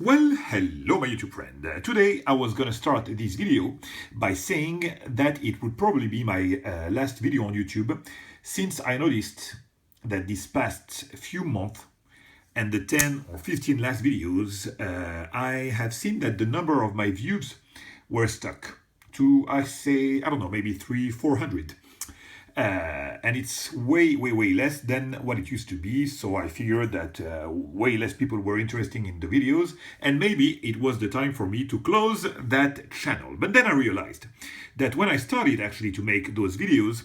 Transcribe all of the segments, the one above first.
Well, hello my YouTube friend. Today I was gonna start this video by saying that it would probably be my last video on YouTube, since I noticed that this past few months and the 10 or 15 last videos, I have seen that the number of my views were stuck to, I don't know, maybe 300-400. And it's way less than what it used to be, so I figured that way less people were interested in the videos, and maybe it was the time for me to close that channel. But then I realized that when I started actually to make those videos,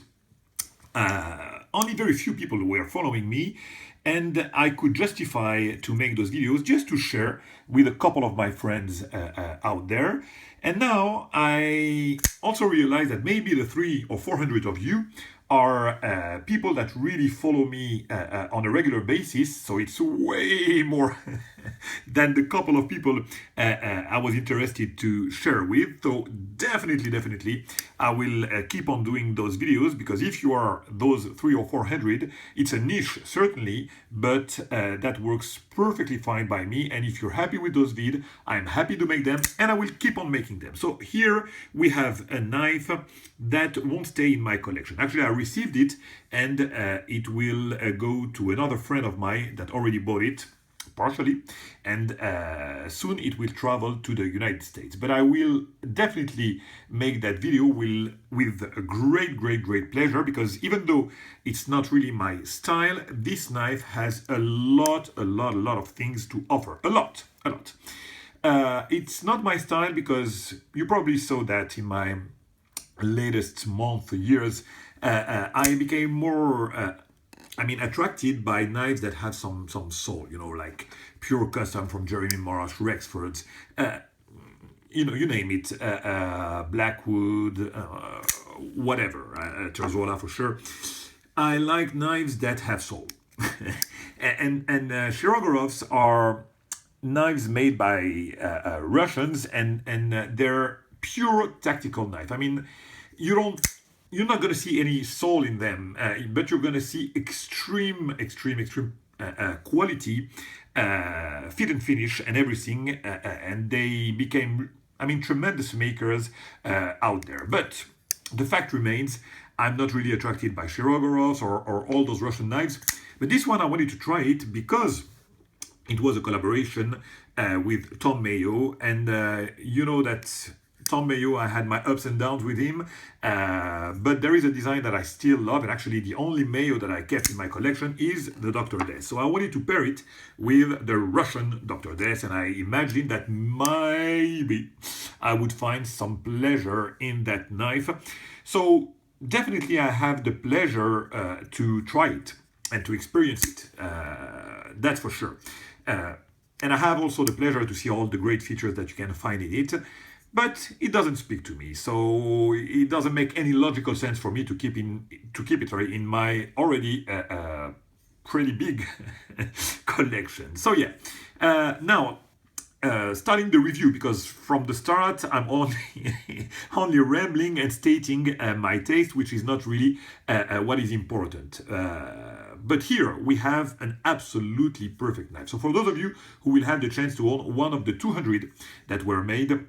only very few people were following me, and I could justify to make those videos just to share with a couple of my friends out there. And now I also realize that maybe the 300 or 400 of you are people that really follow me on a regular basis, so it's way more than the couple of people I was interested to share with. So definitely I will keep on doing those videos, because if you are those 300 or 400, it's a niche certainly, but that works perfectly fine by me. And if you're happy with those vids, I'm happy to make them, and I will keep on making them. So here we have a knife that won't stay in my collection. Actually, I received it, and it will go to another friend of mine that already bought it partially, and soon it will travel to the United States. But I will definitely make that video with a great pleasure, because even though it's not really my style, this knife has a lot of things to offer. A lot. It's not my style because you probably saw that in my latest years, I became more attracted by knives that have some soul, like pure custom from Jeremy Morris, Rexfords, you name it, Blackwood, whatever, Terzola for sure. I like knives that have soul. and Shirogorovs are knives made by Russians, and they're pure tactical knife. I mean, you're not going to see any soul in them, but you're going to see extreme quality, fit and finish and everything, and they became, tremendous makers out there. But the fact remains, I'm not really attracted by Shirogorovs or all those Russian knives. But this one, I wanted to try it because it was a collaboration with Tom MAYO, and you know that Tom MAYO, I had my ups and downs with him, but there is a design that I still love, and actually the only MAYO that I kept in my collection is the Dr. Des. So I wanted to pair it with the Russian Dr. Des, and I imagined that maybe I would find some pleasure in that knife. So definitely I have the pleasure to try it and to experience it, that's for sure. And I have also the pleasure to see all the great features that you can find in it. But it doesn't speak to me, so it doesn't make any logical sense for me to keep it in my already pretty big collection. So yeah, now starting the review, because from the start I'm only rambling and stating my taste, which is not really what is important. But here we have an absolutely perfect knife. So for those of you who will have the chance to own one of the 200 that were made,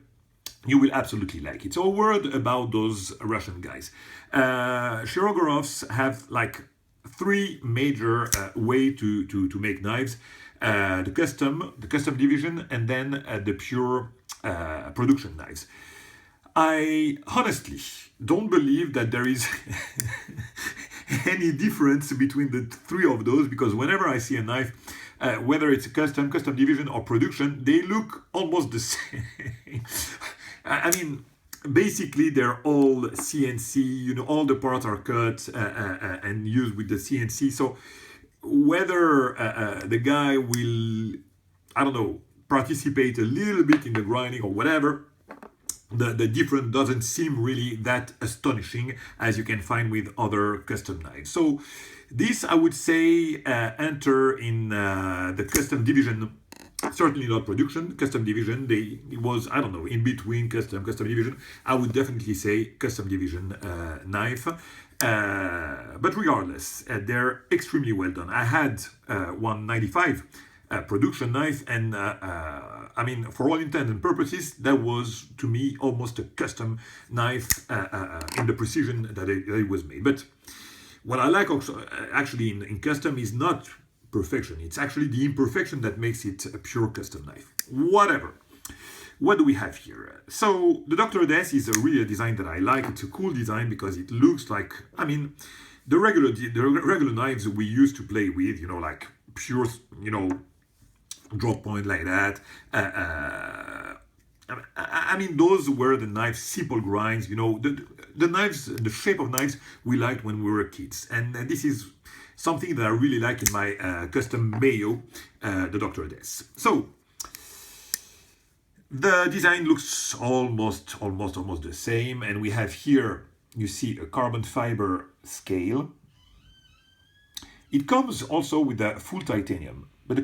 you will absolutely like it. So a word about those Russian guys. Shirogorovs have like three major way to make knives. The custom division, and then the pure production knives. I honestly don't believe that there is any difference between the three of those, because whenever I see a knife, whether it's a custom division or production, they look almost the same. I mean, basically they're all CNC, all the parts are cut and used with the CNC. So whether the guy will, I don't know, participate a little bit in the grinding or whatever, the difference doesn't seem really that astonishing as you can find with other custom knives. So this, I would say, enter in the custom division. Certainly not production, custom division. It was, I don't know, in between custom division. I would definitely say custom division knife. But regardless, they're extremely well done. I had 195 production knife, and I mean, for all intents and purposes, that was to me almost a custom knife in the precision that it was made. But what I like also, actually in custom is not perfection. It's actually the imperfection that makes it a pure custom knife. Whatever. What do we have here? So the Dr. Des is really a design that I like. It's a cool design because it looks like, I mean, the regular knives we used to play with, you know, like pure, you know, drop point like that. I mean, those were the knives, simple grinds, you know, the knives, the shape of knives we liked when we were kids. And this is something that I really like in my custom MAYO, the Dr. Des. So the design looks almost the same, and we have here, you see, a carbon fiber scale. It comes also with a full titanium, but the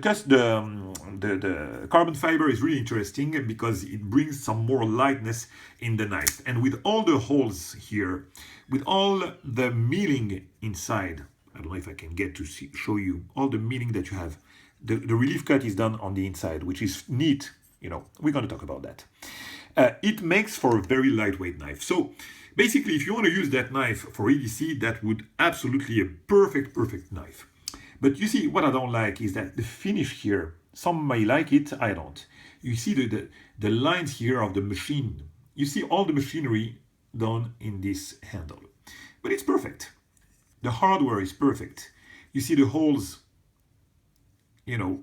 carbon fiber is really interesting because it brings some more lightness in the knife. And with all the holes here, with all the milling inside, I don't know if I can get to show you all the milling that you have. The relief cut is done on the inside, which is neat. You know, we're going to talk about that. It makes for a very lightweight knife. So basically, if you want to use that knife for EDC, that would absolutely a perfect knife. But you see, what I don't like is that the finish here, some may like it, I don't. You see the lines here of the machine. You see all the machinery done in this handle. But it's perfect. The hardware is perfect. You see the holes, you know,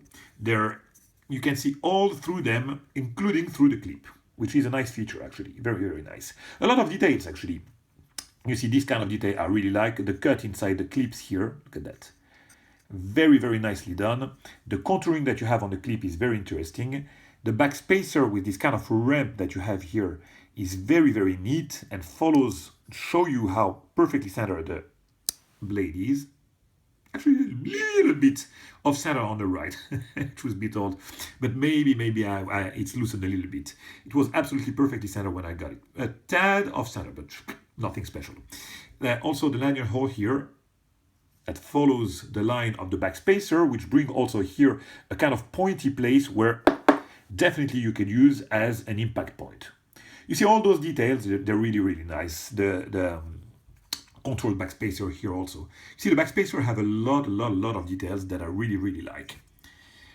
you can see all through them, including through the clip, which is a nice feature, actually. Very nice. A lot of details, actually. You see this kind of detail I really like. The cut inside the clips here. Look at that. Very nicely done. The contouring that you have on the clip is very interesting. The back spacer with this kind of ramp that you have here is very neat and show you how perfectly centered the blade is. Actually, a little bit of center on the right. It was a bit old, but maybe it's loosened a little bit. It was absolutely perfectly centered when I got it. A tad of center, but nothing special. Also, the lanyard hole here that follows the line of the back spacer, which bring also here a kind of pointy place where definitely you could use as an impact point. You see all those details, they're really nice. The controlled backspacer here also. You see the backspacer have a lot of details that I really like.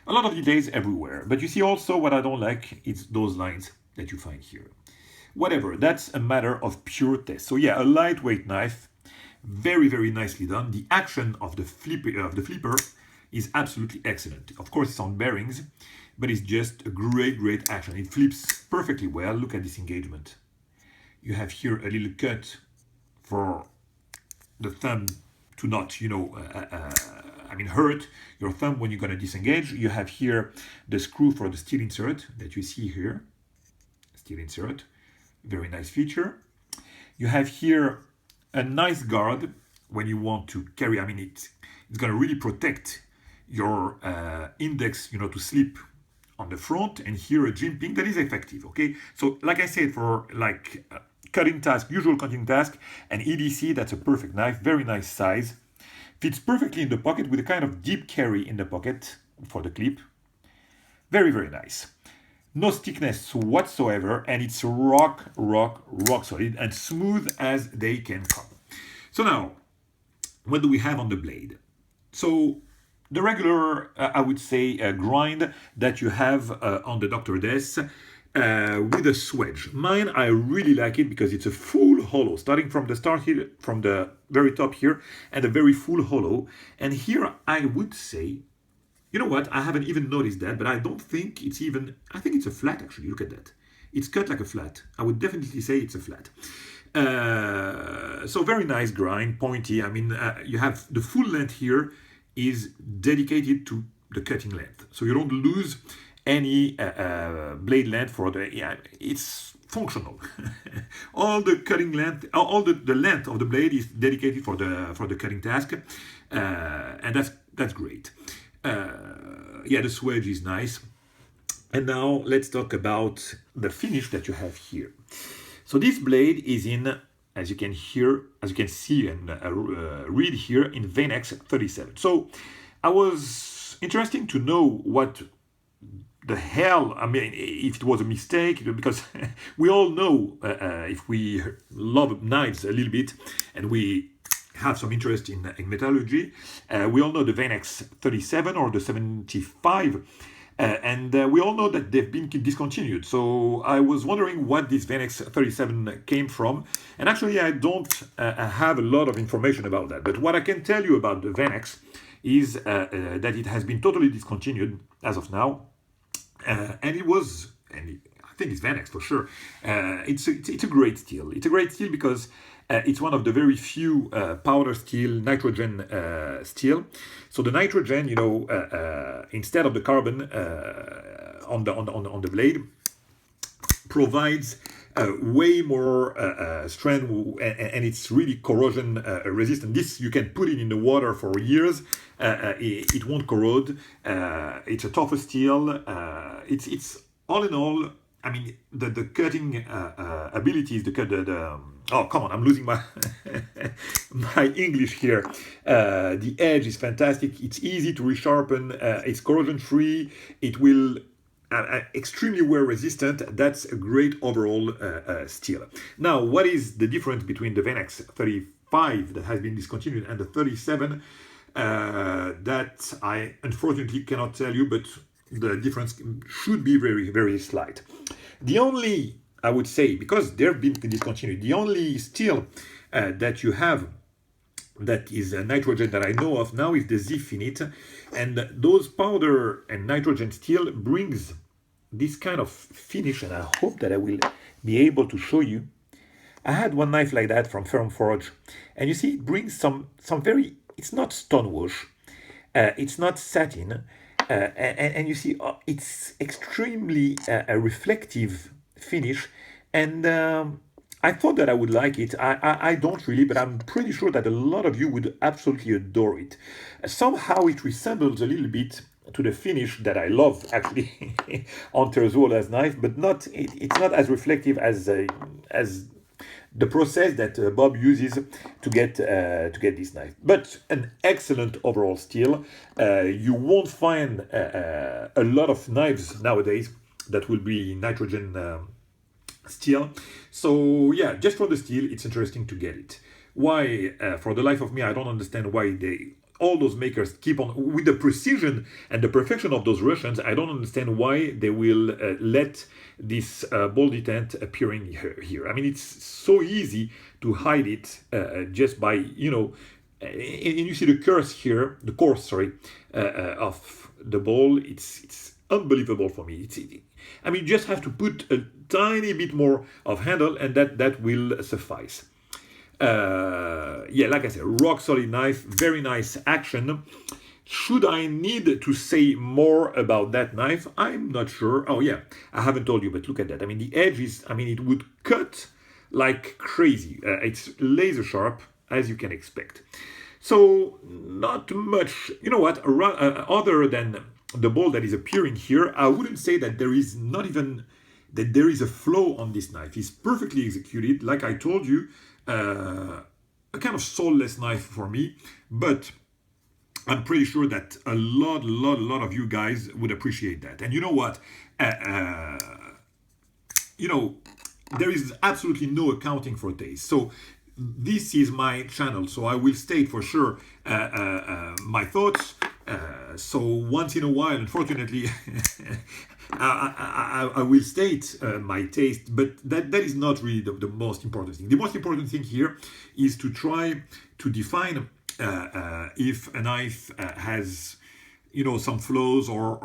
A lot of details everywhere, but you see also what I don't like, it's those lines that you find here. Whatever, that's a matter of pure taste. So yeah, a lightweight knife, very nicely done. The action of the flipper is absolutely excellent. Of course, it's on bearings, but it's just a great action. It flips perfectly well. Look at this engagement. You have here a little cut for the thumb to not, you know, hurt your thumb when you're going to disengage. You have here the screw for the steel insert that you see here. Steel insert, very nice feature. You have here a nice guard when you want to carry. I mean, it's going to really protect your index, you know, to slip on the front, and here a jimping that is effective. Okay, so like I said, for like cutting task, usual cutting task, and EDC, that's a perfect knife. Very nice size, fits perfectly in the pocket with a kind of deep carry in the pocket for the clip. Very nice. No stiffness whatsoever, and it's rock solid and smooth as they can come. So now, what do we have on the blade? So the regular, I would say, grind that you have on the Dr. Des with a swedge. Mine, I really like it because it's a full hollow, starting from the start here, from the very top here, and a very full hollow. And here, I would say, you know what? I haven't even noticed that, but I don't think it's even, I think it's a flat actually. Look at that. It's cut like a flat. I would definitely say it's a flat. So very nice grind, pointy. I mean, you have the full length here is dedicated to the cutting length. So you don't lose any blade length for the, yeah, it's functional. All the cutting length, all the length of the blade is dedicated for the cutting task. And that's great. Yeah, the swedge is nice. And now let's talk about the finish that you have here. So this blade is in, as you can see and read here, in Venex 37. So I was interesting to know what the hell, I mean, if it was a mistake, because we all know, if we love knives a little bit and we have some interest in metallurgy, we all know the Venex 37 or the 75, and we all know that they've been discontinued. So I was wondering what this Venex 37 came from, and actually I don't have a lot of information about that. But what I can tell you about the Venex is that it has been totally discontinued as of now. And it was, and I think it's Venex for sure. It's a great steel. It's a great steel because it's one of the very few powder steel, nitrogen steel. So the nitrogen, you know, instead of the carbon on the blade, provides way more strength, and it's really corrosion resistant. This, you can put it in the water for years. It won't corrode. It's a tougher steel. It's all in all, I mean, the cutting abilities, oh, come on, I'm losing my my English here. The edge is fantastic. It's easy to resharpen. It's corrosion free. It will extremely wear resistant. That's a great overall steel. Now, what is the difference between the Venex 35 that has been discontinued and the 37? That I unfortunately cannot tell you, but the difference should be very, very slight. The only, I would say, because they've been discontinued, the only steel that you have that is nitrogen that I know of now is the Zfinite, and those powder and nitrogen steel brings this kind of finish, and I hope that I will be able to show you. I had one knife like that from Firm Forge, and you see it brings some very, it's not stone wash, it's not satin, and you see it's extremely a reflective finish, and I thought that I would like it. I don't really, but I'm pretty sure that a lot of you would absolutely adore it. Somehow it resembles a little bit to the finish that I love actually on Terzuola's knife, but not it's not as reflective as the process that Bob uses to get this knife. But an excellent overall steel. You won't find a lot of knives nowadays that will be nitrogen steel. So yeah, just for the steel, it's interesting to get it. Why? For the life of me, I don't understand why all those makers keep on with the precision and the perfection of those Russians. I don't understand why they will let this ball detent appearing here. I mean, it's so easy to hide it just by, you know, and you see the course here, of the ball. It's unbelievable for me. I mean, you just have to put a tiny bit more of handle, and that will suffice. Yeah, like I said, rock solid knife, very nice action. Should I need to say more about that knife? I'm not sure. Oh yeah, I haven't told you, but look at that. I mean, the edge is, I mean, it would cut like crazy. It's laser sharp, as you can expect. So not much, you know what, other than the ball that is appearing here, I wouldn't say that there is not even, that there is a flow on this knife. It's perfectly executed, like I told you. A kind of soulless knife for me, but I'm pretty sure that a lot of you guys would appreciate that. And you know what? You know, there is absolutely no accounting for taste. So this is my channel, so I will state for sure my thoughts. So once in a while, unfortunately, I will state my taste, but that is not really the most important thing. The most important thing here is to try to define if a knife has, you know, some flaws or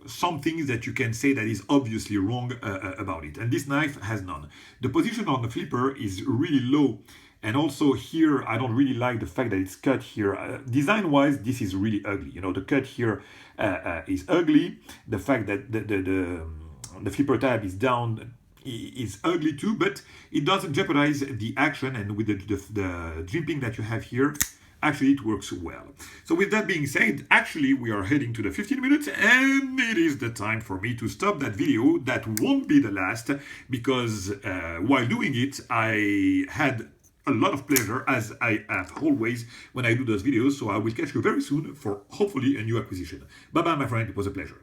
some things that you can say that is obviously wrong about it. And this knife has none. The position on the flipper is really low. And also here, I don't really like the fact that it's cut here. Design-wise, this is really ugly. You know, the cut here is ugly. The fact that the flipper tab is down is ugly too, but it doesn't jeopardize the action. And with the jimping that you have here, actually it works well. So with that being said, actually we are heading to the 15 minutes, and it is the time for me to stop that video. That won't be the last, because while doing it, I had a lot of pleasure, as I have always when I do those videos. So I will catch you very soon for hopefully a new acquisition. Bye bye, my friend. It was a pleasure.